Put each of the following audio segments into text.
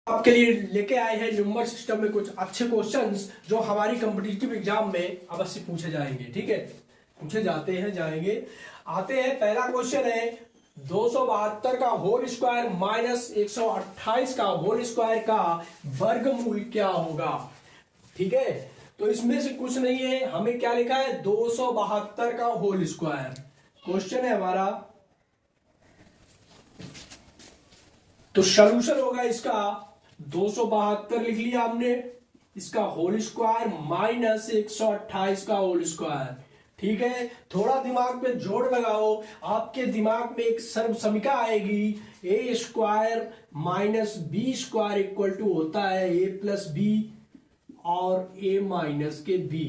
आपके लिए लेके आए हैं नंबर सिस्टम में कुछ अच्छे क्वेश्चंस जो हमारी कॉम्पिटिटिव एग्जाम में अवश्य पूछे जाएंगे। ठीक है, पूछे जाते हैं, जाएंगे, आते हैं। पहला क्वेश्चन है 272 का होल स्क्वायर माइनस 128 का होल स्क्वायर का वर्गमूल क्या होगा। ठीक है, तो इसमें से कुछ नहीं है, हमें क्या लिखा है 272 का होल स्क्वायर क्वेश्चन है हमारा। तो सॉल्यूशन होगा इसका 272 लिख लिया हमने, इसका होल स्क्वायर माइनस 128 का होल स्क्वायर। ठीक है, थोड़ा दिमाग पे जोड़ लगाओ, आपके दिमाग में एक सर्व समीका आएगी, A square minus B square equal to होता है ए प्लस बी और ए माइनस के बी।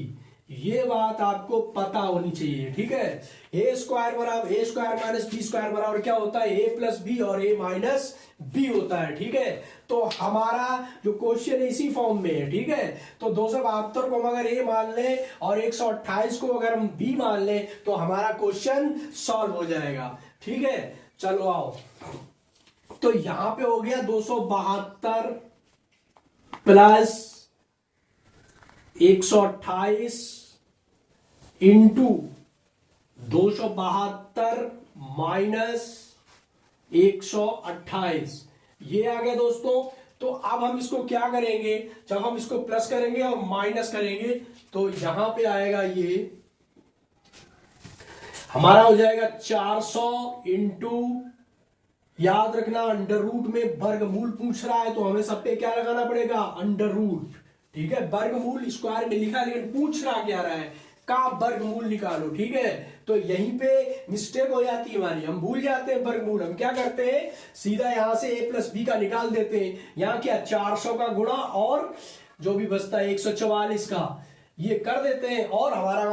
ये बात आपको पता होनी चाहिए। ठीक है, ए स्क्वायर बराबर ए स्क्वायर माइनस बी स्क्वायर बराबर क्या होता है ए प्लस बी और ए माइनस बी होता है। ठीक है, तो हमारा जो क्वेश्चन है इसी फॉर्म में है। ठीक है, तो 272 को हम अगर ए मान ले और 128 को अगर हम बी मान ले तो हमारा क्वेश्चन सॉल्व हो जाएगा। ठीक है, चलो आओ, तो यहां पे हो गया 272 प्लस 128 इंटू 272 माइनस 128, ये आ गया दोस्तों। तो अब हम इसको क्या करेंगे, जब हम इसको प्लस करेंगे और माइनस करेंगे तो यहां पे आएगा, ये हमारा हो जाएगा 400 इंटू, याद रखना अंडर रूट में वर्गमूल पूछ रहा है तो हमें सब पे क्या लगाना पड़ेगा अंडर रूट। ठीक है, वर्गमूल स्क्वायर में लिखा लेकिन पूछ रहा क्या रहा है का वर्गमूल निकालो। ठीक है, तो यहीं पे मिस्टेक हो जाती है हमारी, हम भूल जाते हैं वर्गमूल। हम क्या करते हैं सीधा यहां से a प्लस बी का निकाल देते हैं, यहां क्या 400 का गुणा और जो भी बचता है 144 का ये कर देते हैं और हमारा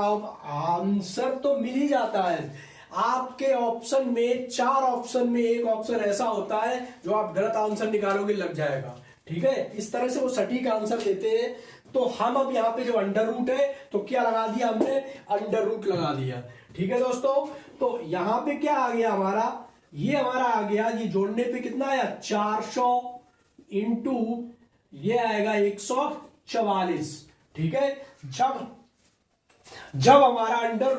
आंसर तो मिल ही जाता है। आपके ऑप्शन में 4 ऑप्शन में एक ऑप्शन ऐसा होता है जो आप गलत आंसर निकालोगे लग जाएगा। ठीक है, इस तरह से वो सटीक आंसर देते हैं। तो हम अब यहाँ पे जो अंडर रूट है तो क्या लगा दिया हमने अंडर रूट लगा दिया। ठीक है दोस्तों, तो यहाँ पे क्या आ गया हमारा, ये हमारा आ गया, ये जोड़ने पे कितना आया 400 इंटू ये आएगा 144। ठीक है, जब हमारा अंडर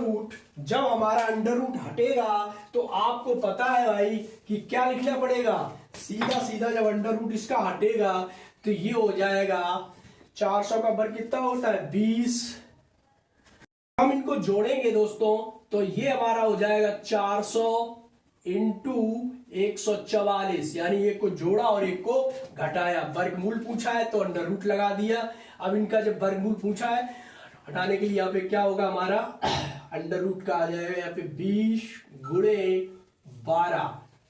रूट हटेगा तो आपको पता है भाई कि क्या लिखना पड़ेगा, सीधा सीधा जब अंडर रूट इसका हटेगा तो ये हो जाएगा 400 का वर्ग कितना होता है 20। हम इनको जोड़ेंगे दोस्तों तो ये हमारा हो जाएगा 400 इंटू 144, यानी एक को जोड़ा और एक को घटाया। वर्गमूल पूछा है तो अंडर रूट लगा दिया। अब इनका जब वर्गमूल पूछा है हटाने के लिए यहाँ पे क्या होगा हमारा अंडर रूट का आ जाएगा यहाँ पे 20 गुणे 12।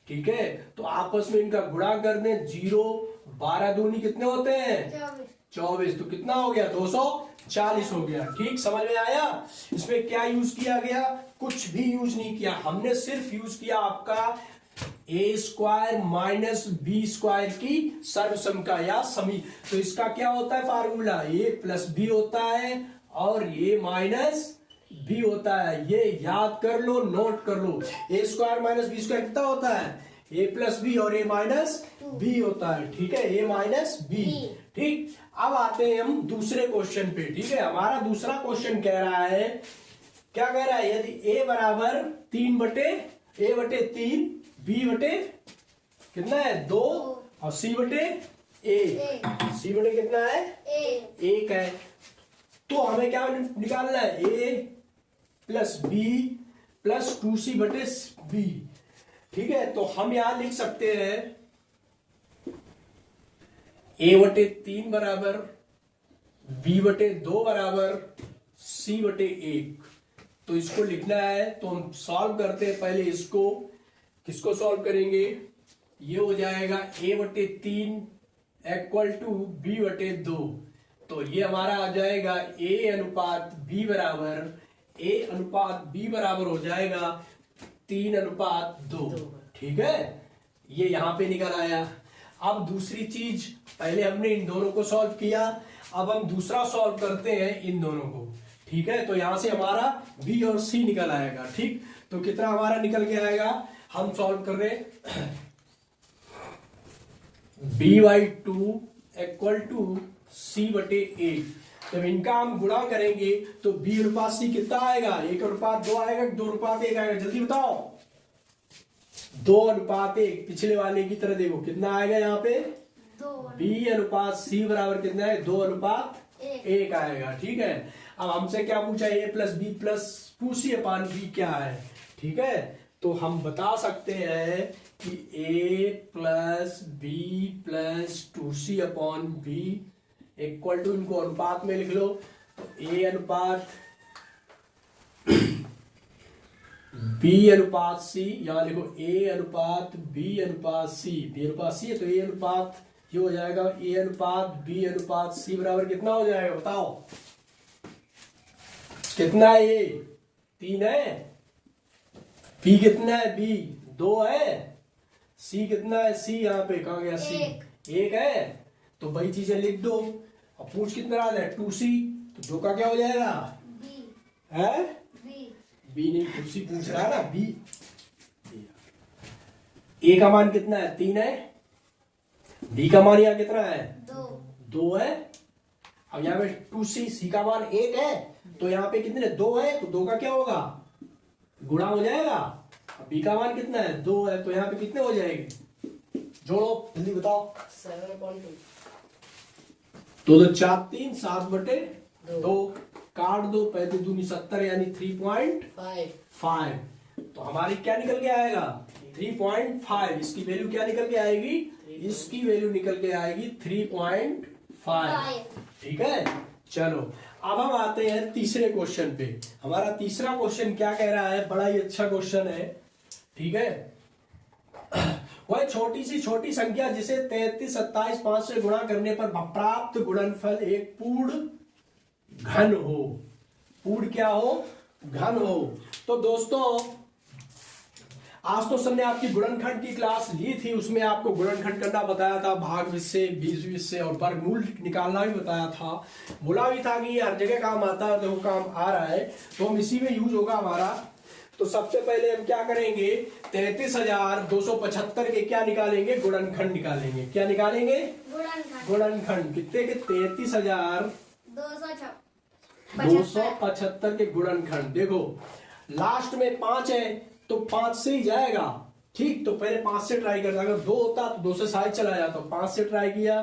ठीक है, तो आपस में इनका गुणा कर दें, 0 12 दूनी कितने होते हैं 24, तो कितना हो गया 240 हो गया। ठीक, समझ में आया। इसमें क्या यूज किया गया, कुछ भी यूज नहीं किया, हमने सिर्फ यूज किया आपका ए स्क्वायर माइनस बी स्क्वायर की सर्वसम या समी। तो इसका क्या होता है फार्मूला, ए प्लस बी होता है और ये माइनस बी होता है। ये याद कर लो, नोट कर लो, ए स्क्वायर माइनस बी स्क्वायर कितना होता है ए प्लस बी और ए माइनस बी होता है। ठीक है, ए माइनस बी। ठीक, अब आते हैं हम दूसरे क्वेश्चन पे। ठीक है, हमारा दूसरा क्वेश्चन कह रहा है, क्या कह रहा है, यदि ए बराबर 3 बटे 3 बी बटे कितना है 2 और सी बटे सी बटे कितना है 1 है, तो हमें क्या निकालना है ए प्लस बी प्लस 2c बटे बी। ठीक है, तो हम यहां लिख सकते हैं a बटे 3 बराबर b बटे 2 बराबर c बटे 1। तो इसको लिखना है तो हम सॉल्व करते हैं। पहले इसको किसको सॉल्व करेंगे, ये हो जाएगा a बटे 3 इक्वल टू b बटे 2। तो ये हमारा आ जाएगा a अनुपात b बराबर हो जाएगा 3 अनुपात 2। ठीक है, ये यहां पे निकल आया। अब दूसरी चीज, पहले हमने इन दोनों को सॉल्व किया, अब हम दूसरा सॉल्व करते हैं इन दोनों को। ठीक है, तो यहां से हमारा बी और सी निकल आएगा। ठीक, तो कितना हमारा निकल के आएगा, हम सॉल्व कर रहे b/2 इक्वल टू c/a। जब इनका हम गुणा करेंगे तो b अनुपात c कितना आएगा? 1:2 आएगा, 2:1 आएगा? जल्दी बताओ। 2:1। पिछले वाले की तरह देखो कितना आएगा यहाँ पे, b अनुपात c बराबर कितना है? 2:1 आएगा। ठीक है, अब हमसे क्या पूछा? a+b+2c/b क्या है? ठीक है, तो हम बता सकते हैं कि a+b+2c/b इक्वल टू, इनको अनुपात में लिख लो तो a अनुपात b अनुपात c, यहां लिखो a अनुपात b अनुपात c, b अनुपात c है तो a अनुपात ये हो जाएगा a अनुपात b अनुपात c बराबर कितना हो जाएगा बताओ? कितना है? a 3 है, b कितना है? b 2 है, c कितना है? c यहाँ पे कहाँ गया? c 1 है। तो वही चीजें लिख दो। अब पूछ कितना रहा है? 2c, तो 2 का क्या हो जाएगा? है b नहीं, 2c पूछ रहा है ना, b। a का मान कितना है? 3 है, b का मान यहाँ कितना है? 2 है। अब यहाँ पे 2c, c का मान 1 है, तो यहाँ पे कितने? 2 है, तो 2 का क्या होगा? गुणा हो जाएगा। अब b का मान कितना है? 2 है, तो यहाँ पे कितने हो जाएंगे? जोड़ो, जल्दी बताओ। 7/2। 2 2 4 3 7/2 काट दो, 35 दूनी 70 यानी 3.5। तो हमारी क्या निकल के आएगा? 3.5। इसकी वैल्यू क्या निकल के आएगी? इसकी वैल्यू निकल के आएगी 3.5। ठीक है, चलो अब हम आते हैं तीसरे क्वेश्चन पे। हमारा तीसरा क्वेश्चन क्या कह रहा है? बड़ा ही अच्छा क्वेश्चन है। ठीक है, वह छोटी सी छोटी संख्या जिसे 33, 27, 5 से गुणा करने पर प्राप्त गुणनफल एक पूर्ण घन हो। पूर्ण क्या हो? घन हो। तो दोस्तों आज तो सर ने आपकी गुणनखंड की क्लास ली थी, उसमें आपको गुणनखंड करना बताया था, भाग विषय, बीज विषय और वर्गमूल निकालना भी बताया था। बोला भी था कि हर जगह काम आता है, देखो काम आ रहा है, तो हम इसी में यूज होगा हमारा। तो सबसे पहले हम क्या करेंगे? 33,275 के क्या निकालेंगे? गुणनखंड निकालेंगे। क्या निकालेंगे? गुणनखंड। कितने के? 33,275 के गुणनखंड। देखो लास्ट में 5 है तो 5 से ही जाएगा। ठीक, तो पहले 5 से ट्राई करता, अगर 2 होता तो 2 से शायद चला जाता। 5 से ट्राई किया,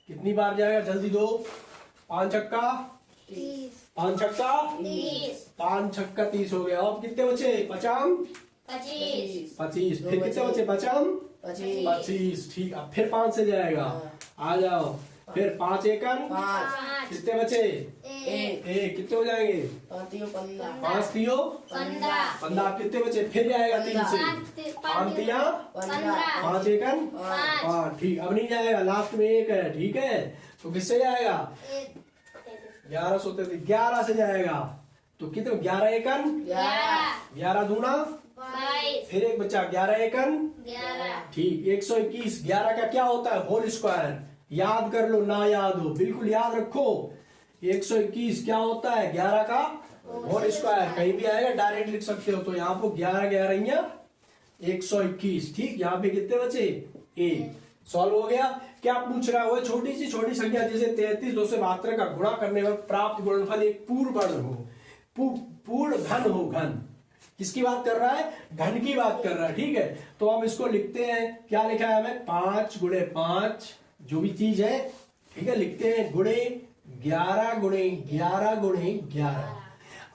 कितनी बार जाएगा? जल्दी दो। 5 छक्का 30, 5 छक्का 30, 5 छक्का 30 हो गया। अब कितने बचे? 25। फिर कितने बचे? 25। ठीक, अब फिर 5 से जाएगा। आ जाओ, फिर 5 एकन 5। कितने बचे? 1। कितने हो जाएंगे? 5 3 15। कितने बचे? फिर जाएगा 3 से। 5 3 5 एकन 5। ठीक, अब नहीं जाएगा, लास्ट में 1 है। ठीक है, तो किससे जाएगा? 11 से जाएगा। तो कितने? 11 एकन 11 दूना 22। फिर एक बचा 11 एकन 11। ठीक, 121। 11 का क्या होता है? Whole square. याद कर लो, ना याद हो बिल्कुल याद रखो। 121 क्या होता है? 11 का होल स्क्वायर। कहीं भी आएगा डायरेक्ट लिख सकते हो। तो यहाँ पे 11 11 121। ठीक, यहाँ पे कितने बचे? 1। सॉल्व हो गया। क्या पूछ रहा है? वो छोटी सी छोटी संख्या जिसे 33,272 का गुणा करने पर प्राप्त गुणनफल एक पूर्ण घन हो। पूर्ण घन हो। घन किसकी बात कर रहा है? घन की बात कर रहा है। ठीक है, तो हम इसको लिखते हैं। क्या लिखा है हमें? 5 गुणे 5 जो भी चीज है, ठीक है, लिखते हैं गुणे 11 गुणे 11 गुणे 11।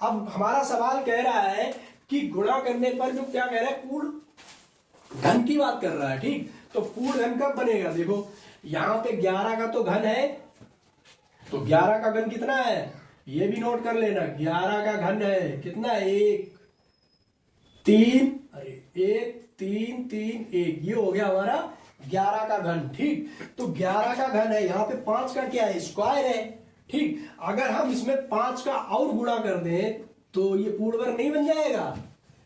अब हमारा सवाल कह रहा है कि गुणा करने पर जो क्या कह रहा है? पूर्ण घन की बात कर रहा है। ठीक, तो पूर्ण घन कब बनेगा? देखो यहां पे 11 का तो घन है, तो 11 का घन कितना है? ये भी नोट कर लेना। 11 का घन है कितना? 1 3 1 ये हो गया हमारा 11 का घन। ठीक, तो 11 का घन है, यहाँ पे 5 का क्या है? स्क्वायर है। ठीक, अगर हम इसमें 5 का और गुणा कर दें तो ये पूर्ण वर्ग नहीं बन जाएगा?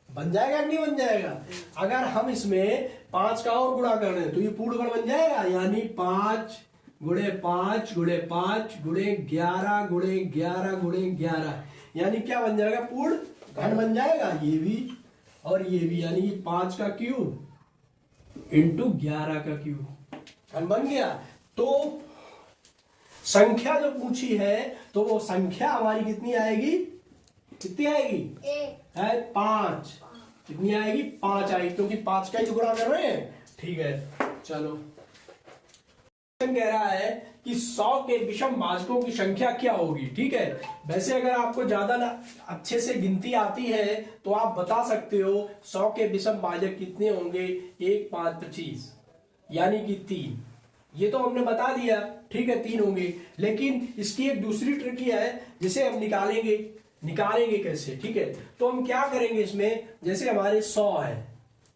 बन जाएगा कि नहीं बन जाएगा? अगर हम इसमें 5 का और गुणा कर दें तो ये पूर्ण वर्ग बन जाएगा। यानी 5 गुणे 5 गुणे 5 गुणे 11 गुणे 11 गुणे 11, यानी क्या बन जाएगा? पूर्ण घन बन जाएगा। ये भी और ये भी, यानी 5 का क्यूब इंटू 11 का क्यूब। घन बन गया। तो संख्या जो पूछी है तो वो संख्या हमारी कितनी आएगी, कितनी आएगी, है 5। कितनी आएगी, 5 आएगी, क्योंकि 5 का ही तो गुणा कर रहे हैं। ठीक है, चलो कह रहा है कि 100 के विषम भाजकों की संख्या क्या होगी। ठीक है, वैसे अगर आपको ज्यादा अच्छे से गिनती आती है तो आप बता सकते हो 100 के विषम भाजक कितने होंगे, 1, 5, 25 यानी कि 3। ये तो हमने बता दिया। ठीक है, 3 होंगे, लेकिन इसकी एक दूसरी ट्रिक है जिसे हम निकालेंगे कैसे। ठीक है, तो हम क्या करेंगे इसमें, जैसे हमारे 100 है,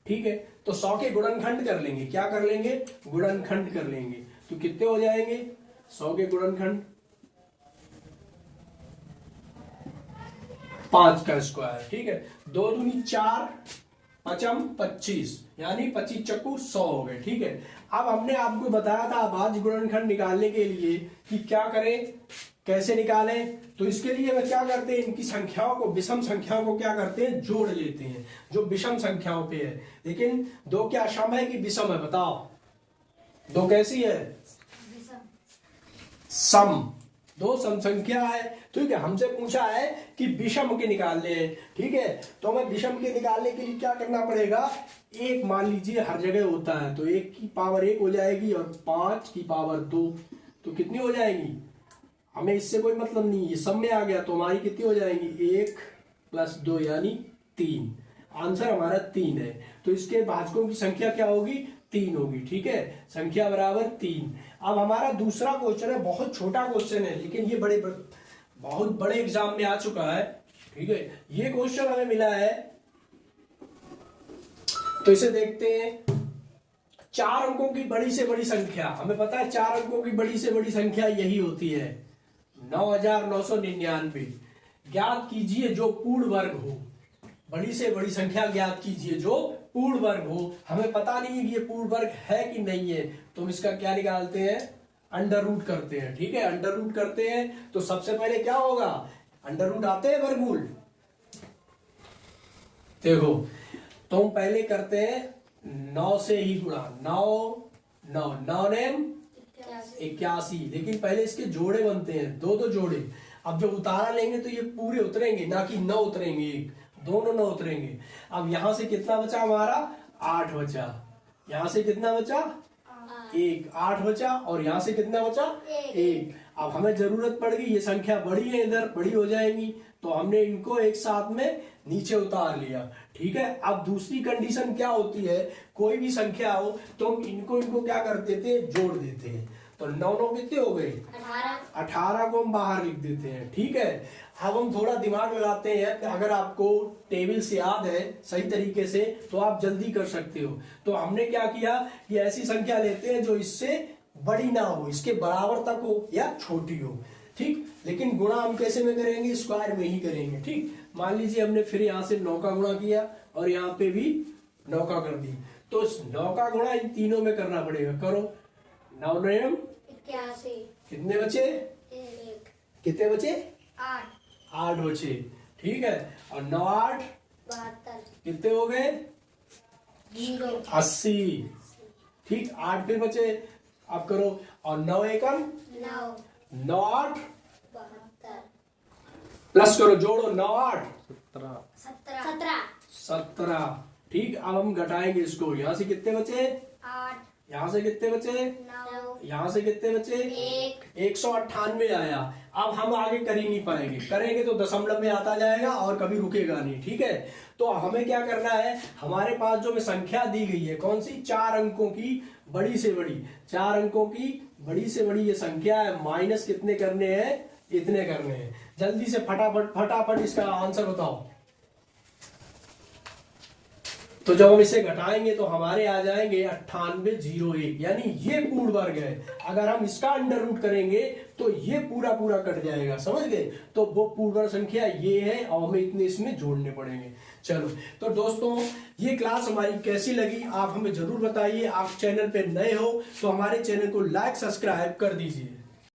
ठीक है, तो 100 के गुणनखंड कर लेंगे। क्या कर लेंगे, गुणनखंड कर लेंगे। तो कितने हो जाएंगे 100 के गुणनखंड, 5 का स्क्वायर। ठीक है, 2 दूनी 4, 5 25 यानी 25 चक्कू 100 हो गए। ठीक है, अब हमने आपको बताया था अभाज्य गुणनखंड निकालने के लिए कि क्या करें, कैसे निकालें। तो इसके लिए वे क्या करते हैं, इनकी संख्याओं को, विषम संख्याओं को क्या करते हैं, जोड़ लेते हैं जो विषम संख्याओं पे है। लेकिन 2 क्या सम है कि विषम है, बताओ 2 कैसी है, सम। 2 सम संख्या है। ठीक है, हमसे पूछा है कि विषम के निकालने हैं। ठीक है, तो हमें विषम के निकालने के लिए क्या करना पड़ेगा, 1 मान लीजिए हर जगह होता है, तो 1 की पावर 1 हो जाएगी और 5 की पावर 2, तो कितनी हो जाएगी, हमें इससे कोई मतलब नहीं, ये सब में आ गया तो हमारी कितनी हो जाएंगी, 1 + 2 यानी 3। आंसर हमारा 3 है। तो इसके भाजकों की संख्या क्या होगी, 3 होगी। ठीक है, संख्या बराबर 3। अब हमारा दूसरा क्वेश्चन है, बहुत छोटा क्वेश्चन है लेकिन ये बहुत बड़े एग्जाम में आ चुका है। ठीक है, ये क्वेश्चन हमें मिला है, तो इसे देखते हैं। 4 अंकों की बड़ी से बड़ी संख्या, हमें पता है 4 अंकों की बड़ी से बड़ी संख्या यही होती है 9999। ज्ञात कीजिए जो पूर्ण वर्ग हो। बड़ी से बड़ी संख्या ज्ञात कीजिए जो पूर्ण वर्ग हो। हमें पता नहीं है कि ये पूर्ण वर्ग है कि नहीं है, तो हम इसका क्या निकालते हैं, अंडर रूट करते हैं। ठीक है, अंडर रूट करते हैं तो सबसे पहले क्या होगा, अंडर रूट आते हैं वर्गमूल। देखो, तो हम पहले करते हैं 9 से ही गुणा, 9 9 9 नेम 81। लेकिन पहले इसके जोड़े बनते हैं, 2 जोड़े। अब जब उतारा लेंगे तो ये पूरे उतरेंगे, ना कि 9 उतरेंगे, दोनों 9 उतरेंगे। अब यहां से कितना बचा हमारा, 8 बचा। यहां से कितना बचा, 1, 8 बचा। और यहां से कितना बचा, 1। अब हमें जरूरत पड़ गई, ये संख्या बड़ी है, इधर बड़ी हो जाएंगी, तो हमने इनको एक साथ में नीचे उतार लिया। ठीक है, अब दूसरी कंडीशन क्या होती है, कोई भी संख्या हो तो हम इनको क्या करते थे, जोड़ देते हैं। तो 9 9 कितने हो गए, 18 को हम बाहर लिख देते हैं। ठीक है, अब हम थोड़ा दिमाग लगाते हैं। अगर आपको टेबल से याद है सही तरीके से तो आप जल्दी कर सकते हो। तो हमने क्या किया कि ऐसी संख्या लेते हैं जो इससे बड़ी ना हो, इसके बराबर तक हो या छोटी हो। ठीक, लेकिन गुणा हम कैसे में करेंगे, स्क्वायर में ही करेंगे। ठीक, मान लीजिए हमने फिर यहाँ से 9 का गुणा किया और यहाँ पे भी 9 का कर दी, तो 9 का गुणा इन तीनों में करना पड़ेगा। करो, 9 9 81, कितने बचे, कितने बचे, 8 बचे। ठीक है, और 9 8 72, कितने हो गए, 80। ठीक, 8 फिर बचे, अब करो, और 9 1 9 8 72, प्लस करो, जोड़ो, 9 8 17। ठीक, अब हम घटाएंगे इसको, यहाँ से कितने बचे, 8, यहाँ से कितने बचे, 9, यहाँ से कितने बचे, 198 आया। अब हम आगे कर ही नहीं पाएंगे, करेंगे तो दशमलव में आता जाएगा और कभी रुकेगा नहीं। ठीक है, तो हमें क्या करना है, हमारे पास जो संख्या दी गई है कौन सी, 4 अंकों की बड़ी से बड़ी, 4 अंकों की बड़ी से बड़ी ये संख्या है। माइनस कितने करने हैं, इतने करने हैं। जल्दी से फटाफट इसका आंसर बताओ। तो जब हम इसे घटाएंगे तो हमारे आ जाएंगे 9801, यानी ये पूर्ण वर्ग है। अगर हम इसका अंडर रूट करेंगे तो ये पूरा कट जाएगा, समझ गए। तो वो पूर्ण वर्ग संख्या ये है और हमें इतने इसमें जोड़ने पड़ेंगे। चलो, तो दोस्तों ये क्लास हमारी कैसी लगी आप हमें जरूर बताइए। आप चैनल पे नए हो तो हमारे चैनल को लाइक सब्सक्राइब कर दीजिए।